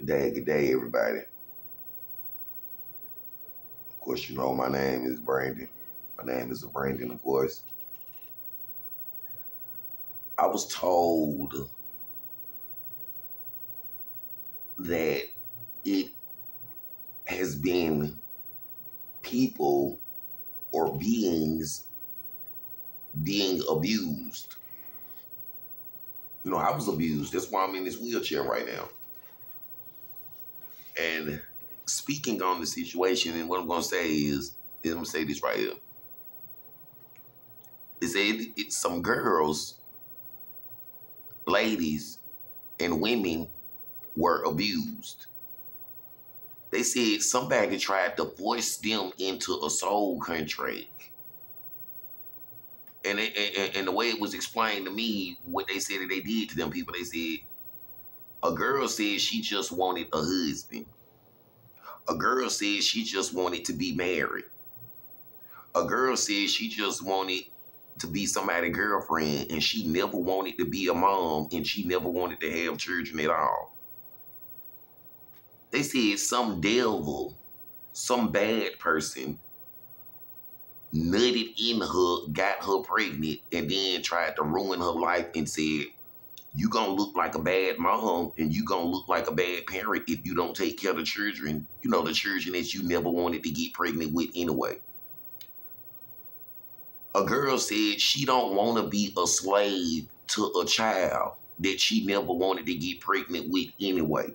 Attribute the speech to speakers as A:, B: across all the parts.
A: Good day, everybody. Of course, you know my name is Brandon. My name is Brandon, of course. I was told that it has been people or beings being abused. You know, I was abused. That's why I'm in this wheelchair right now. And speaking on the situation, and what I'm going to say is I'm going to say this right here. They say it's some girls, ladies, and women were abused. They said somebody tried to force them into a soul contract. And the way it was explained to me, what they said that they did to them people, they said a girl said she just wanted a husband. A girl said she just wanted to be married. A girl said she just wanted to be somebody's girlfriend, and she never wanted to be a mom, and she never wanted to have children at all. They said some devil, some bad person nutted in her, got her pregnant, and then tried to ruin her life and said, you gonna look like a bad mom and you gonna look like a bad parent if you don't take care of the children, you know, the children that you never wanted to get pregnant with anyway. A girl said she don't want to be a slave to a child that she never wanted to get pregnant with anyway.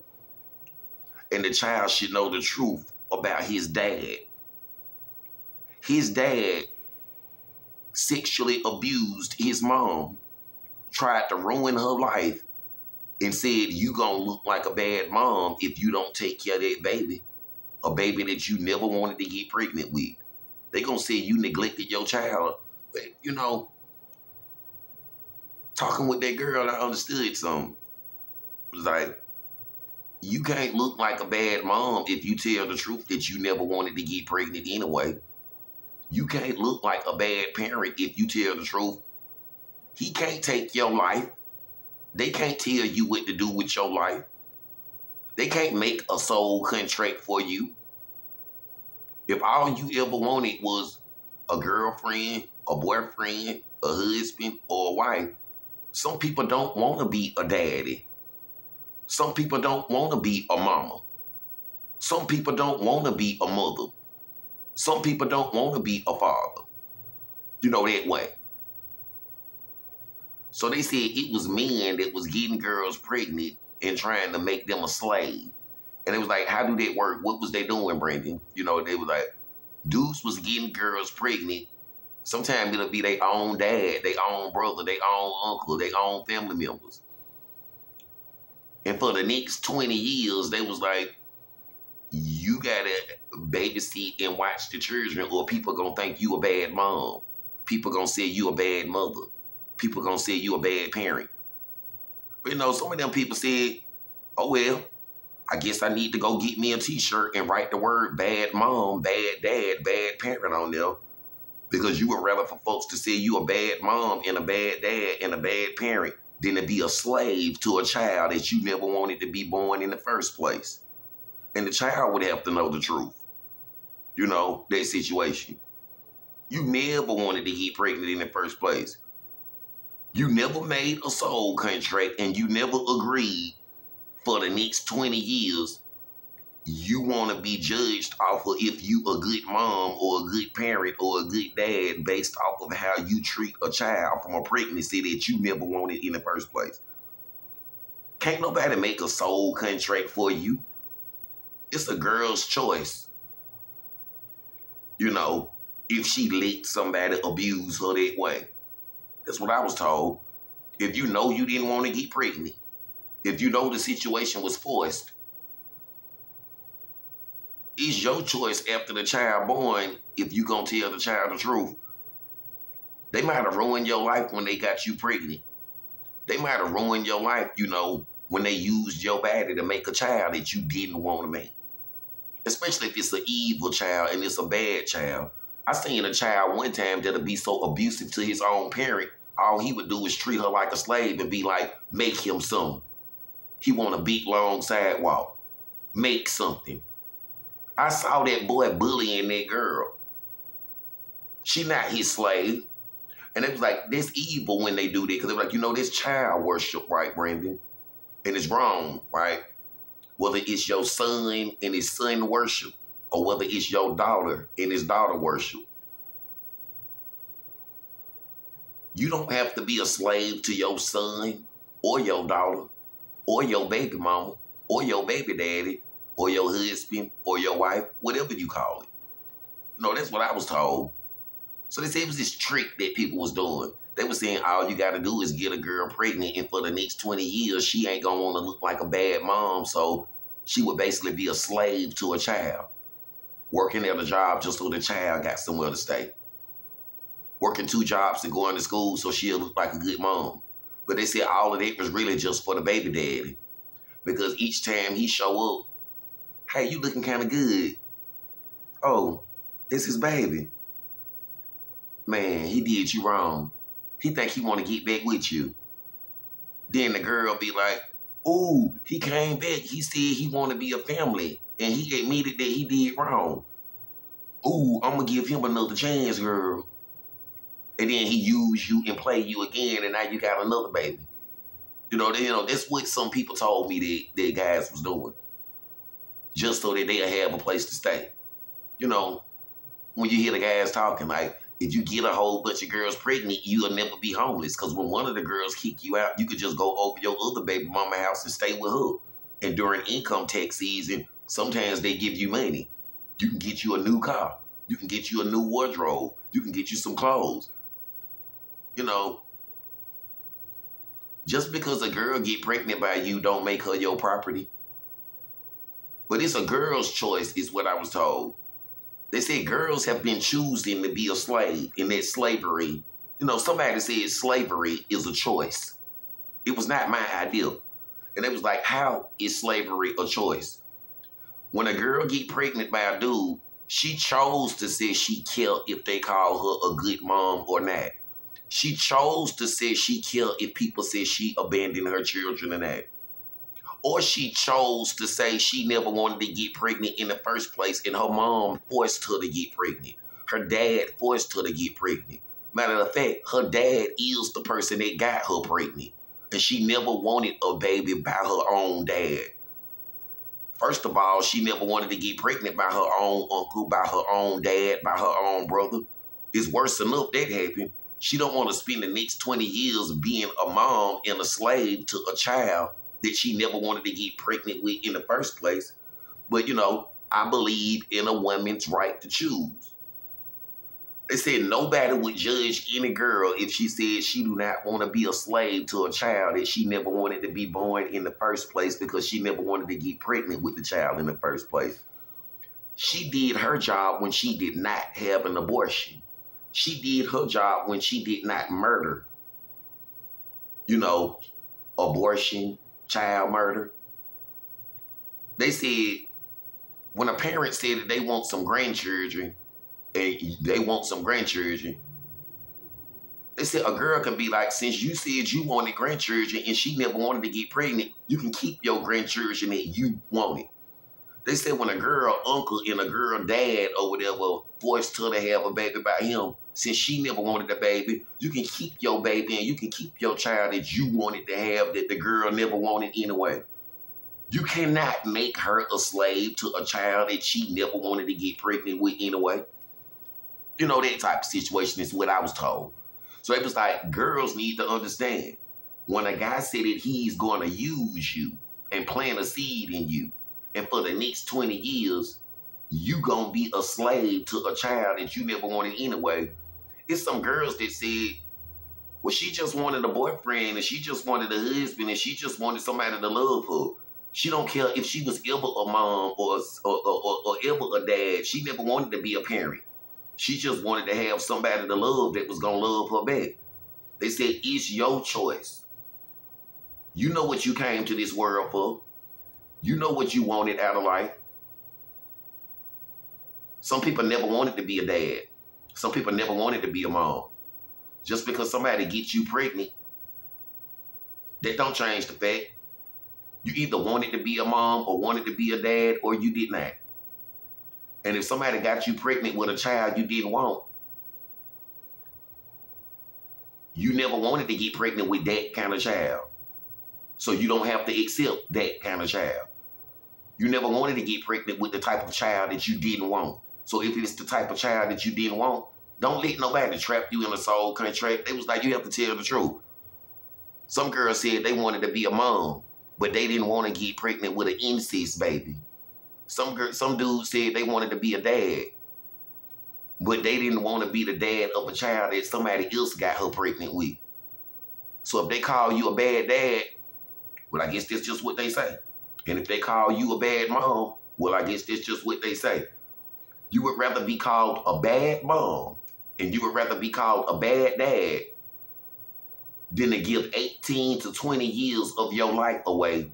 A: And the child should know the truth about his dad. His dad sexually abused his mom, tried to ruin her life, and said, you gonna look like a bad mom if you don't take care of that baby, a baby that you never wanted to get pregnant with. They gonna say you neglected your child. But, you know, talking with that girl, I understood something. It was like, you can't look like a bad mom if you tell the truth that you never wanted to get pregnant anyway. You can't look like a bad parent if you tell the truth. He can't take your life. They can't tell you what to do with your life. They can't make a soul contract for you. If all you ever wanted was a girlfriend, a boyfriend, a husband, or a wife, some people don't want to be a daddy. Some people don't want to be a mama. Some people don't want to be a mother. Some people don't want to be a father. You know, that way. So they said it was men that was getting girls pregnant and trying to make them a slave. And it was like, how do that work? What was they doing, Brandon? You know, they was like, dudes was getting girls pregnant. Sometimes it'll be their own dad, their own brother, their own uncle, their own family members. And for the next 20 years, they was like, you gotta babysit and watch the children, or people gonna think you a bad mom. People gonna say you a bad mother. People gonna say you a bad parent. But you know, some of them people said, oh well, I guess I need to go get me a t-shirt and write the word bad mom, bad dad, bad parent on there. Because you would rather for folks to say you a bad mom and a bad dad and a bad parent than to be a slave to a child that you never wanted to be born in the first place. And the child would have to know the truth. You know, that situation. You never wanted to get pregnant in the first place. You never made a soul contract and you never agreed for the next 20 years you want to be judged off of if you a good mom or a good parent or a good dad based off of how you treat a child from a pregnancy that you never wanted in the first place. Can't nobody make a soul contract for you. It's a girl's choice. You know, if she let somebody abuse her that way. That's what I was told. If you know you didn't want to get pregnant, if you know the situation was forced, it's your choice after the child born if you gonna tell the child the truth. They might have ruined your life when they got you pregnant. They might have ruined your life, you know, when they used your body to make a child that you didn't want to make. Especially if it's an evil child and it's a bad child. I seen a child one time that'll be so abusive to his own parent, all he would do is treat her like a slave and be like, make him some. He want a big, long sidewalk. make something. I saw that boy bullying that girl. She not his slave. And it was like, that's evil when they do that. Because they were like, you know, this child worship, right, Brandon? And it's wrong, right? Whether it's your son and his son worship, or whether it's your daughter and his daughter worship. You don't have to be a slave to your son or your daughter or your baby mama or your baby daddy or your husband or your wife, whatever you call it. You know, that's what I was told. So they said it was this trick that people was doing. They were saying all you got to do is get a girl pregnant, and for the next 20 years, she ain't going to want to look like a bad mom, so she would basically be a slave to a child, working at a job just so the child got somewhere to stay, working 2 jobs and going to school so she'll look like a good mom. But they said all of that was really just for the baby daddy, because each time he show up, hey, you looking kind of good. Oh, it's his baby. Man, he did you wrong. He think he want to get back with you. Then the girl be like, ooh, he came back. He said he want to be a family. And he admitted that he did wrong. Ooh, I'm going to give him another chance, girl. And then he use you and play you again, and now you got another baby. You know, that's what some people told me that guys was doing. Just so that they'll have a place to stay. You know, when you hear the guys talking, like, if you get a whole bunch of girls pregnant, you'll never be homeless. Because when one of the girls kick you out, you could just go over your other baby mama house and stay with her. And during income tax season, sometimes they give you money. You can get you a new car. You can get you a new wardrobe. You can get you some clothes. You know, just because a girl get pregnant by you don't make her your property. But it's a girl's choice is what I was told. They said girls have been choosing to be a slave, and that slavery, you know, somebody said slavery is a choice. It was not my idea. And it was like, how is slavery a choice? When a girl get pregnant by a dude, she chose to say she killed if they call her a good mom or not. She chose to say she killed if people say she abandoned her children or not. Or she chose to say she never wanted to get pregnant in the first place and her mom forced her to get pregnant. Her dad forced her to get pregnant. Matter of fact, her dad is the person that got her pregnant. And she never wanted a baby by her own dad. First of all, she never wanted to get pregnant by her own uncle, by her own dad, by her own brother. It's worse enough that happened. She don't want to spend the next 20 years being a mom and a slave to a child that she never wanted to get pregnant with in the first place. But, you know, I believe in a woman's right to choose. They said nobody would judge any girl if she said she do not want to be a slave to a child that she never wanted to be born in the first place because she never wanted to get pregnant with the child in the first place. She did her job when she did not have an abortion. She did her job when she did not murder. You know, abortion, child murder. They said when a parent said that they want some grandchildren, they said a girl can be like, since you said you wanted grandchildren and she never wanted to get pregnant, you can keep your grandchildren that you wanted. They said when a girl uncle and a girl dad or whatever forced her to have a baby by him, since she never wanted a baby, you can keep your baby and you can keep your child that you wanted to have that the girl never wanted anyway. You cannot make her a slave to a child that she never wanted to get pregnant with anyway. You know, that type of situation is what I was told. So it was like, girls need to understand, when a guy said that he's going to use you and plant a seed in you, and for the next 20 years, you going to be a slave to a child that you never wanted anyway. It's some girls that said, well, she just wanted a boyfriend, and she just wanted a husband, and she just wanted somebody to love her. She don't care if she was ever a mom or ever a dad. She never wanted to be a parent. She just wanted to have somebody to love that was going to love her back. They said, it's your choice. You know what you came to this world for. You know what you wanted out of life. Some people never wanted to be a dad. Some people never wanted to be a mom. Just because somebody gets you pregnant, that don't change the fact You either wanted to be a mom or wanted to be a dad, or you did not. And if somebody got you pregnant with a child you didn't want, you never wanted to get pregnant with that kind of child. So you don't have to accept that kind of child. You never wanted to get pregnant with the type of child that you didn't want. So if it's the type of child that you didn't want, don't let nobody trap you in a soul contract. They was like, you have to tell the truth. Some girls said they wanted to be a mom, but they didn't want to get pregnant with an incest baby. Some dudes said they wanted to be a dad, but they didn't want to be the dad of a child that somebody else got her pregnant with. So if they call you a bad dad, well, I guess that's just what they say. And if they call you a bad mom, well, I guess that's just what they say. You would rather be called a bad mom and you would rather be called a bad dad than to give 18 to 20 years of your life away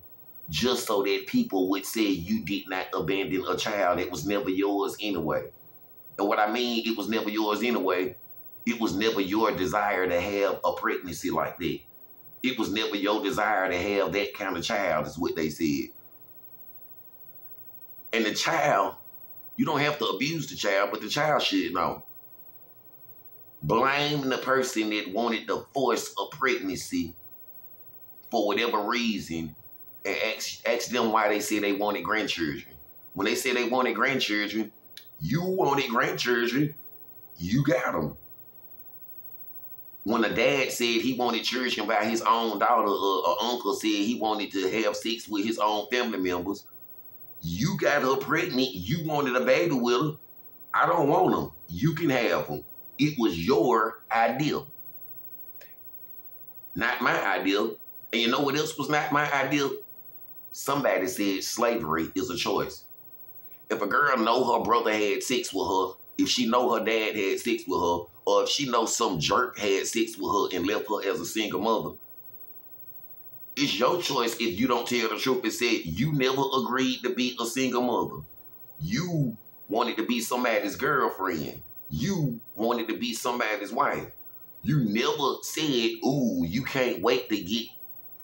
A: just so that people would say you did not abandon a child that was never yours anyway. And what I mean, it was never yours anyway, it was never your desire to have a pregnancy like that. It was never your desire to have that kind of child, is what they said. And the child, you don't have to abuse the child, but the child should know. Blame the person that wanted to force a pregnancy for whatever reason and ask them why they say they wanted grandchildren. When they say they wanted grandchildren, you wanted grandchildren, you got them. When a dad said he wanted children by his own daughter, or uncle said he wanted to have sex with his own family members, you got her pregnant, you wanted a baby with her. I don't want them. You can have them. It was your idea, not my idea. And you know what else was not my idea? Somebody said slavery is a choice. If a girl know her brother had sex with her, if she know her dad had sex with her, or if she knows some jerk had sex with her and left her as a single mother, it's your choice if you don't tell the truth and say you never agreed to be a single mother. You wanted to be somebody's girlfriend. You wanted to be somebody's wife. You never said, ooh, you can't wait to get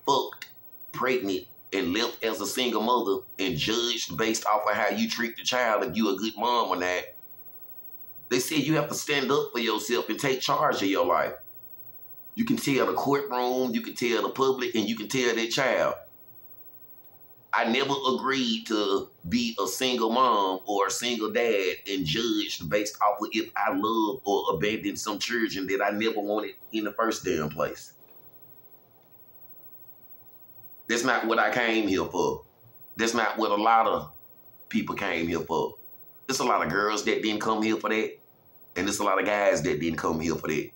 A: fucked, pregnant, and left as a single mother and judged based off of how you treat the child if you a good mom or not. They said you have to stand up for yourself and take charge of your life. You can tell the courtroom, you can tell the public, and you can tell that child. I never agreed to be a single mom or a single dad and judged based off of if I love or abandoned some children that I never wanted in the first damn place. That's not what I came here for. That's not what a lot of people came here for. There's a lot of girls that didn't come here for that. And there's a lot of guys that didn't come here for that.